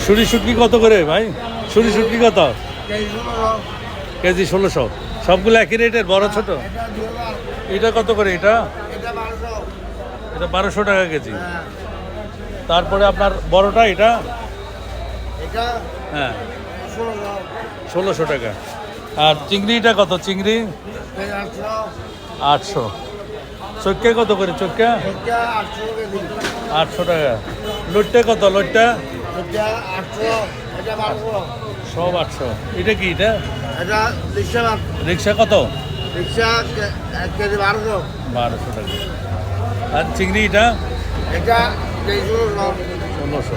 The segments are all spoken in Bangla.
শুরি শুটকি কত করে ভাই? শুরি শুটকি কত কেজি? 1600। সবগুলো একই রেটের, বড় ছোট? এটা কত করে? এটা 1200 টাকা কেজি। তারপরে আপনার বড়টা এটা? হ্যাঁ 1600 টাকা। আর চিংড়িটা কত? চিংড়ি 800। চক্কা কত করে? চক্কা 800 টাকা। লোটটা কত? লোটটা সব 800। এটা কি? এটা রিক্সা কত? 1200 টাকা। আর চিংড়ি এটা 1600।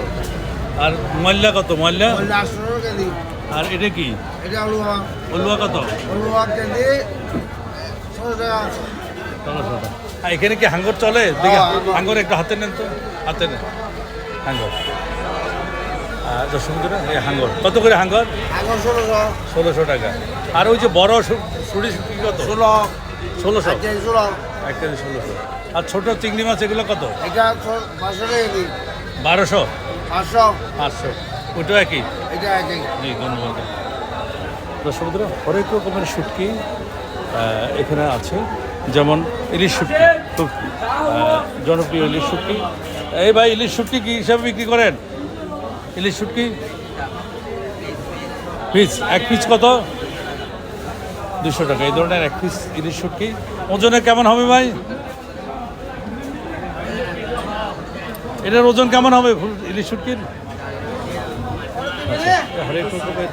আর ময়লা কত? ময়লা আর এটা কি? অলুয়া কত? 1600 টাকা। আর এখানে কি হাঙ্গর চলে? দেখে হাঙ্গর একটা হাতে নেন তো, হাতে নেন হাঙ্গর। দর্শক এই হাঙ্গর কত করে? হাঙ্গর 1600 টাকা। আর ওই যে বড় শুড়ি শুটকি কত? 1600। 1 কেজি 1600। আর ছোট চিংড়ি মাছ এগুলো কত? 1200। 500। ওইটাও একই? জি, ধন্যবাদ। দর্শক হরেক রকমের শুটকি এখানে আছে, যেমন ইলিশ শুটকি, খুব জনপ্রিয় ইলিশ শুটকি। এই ভাই, ইলিশ শুটকি কী হিসাবে বিক্রি করেন? ইলিশ শুটকি পিস, এক পিস কত? 200 টাকা। এই ধরনের এক পিস ইলিশ শুটকি ওজনে কেমন হবে ভাই? এটার ওজন কেমন হবে ইলিশ শুটকির? হরেক রকমের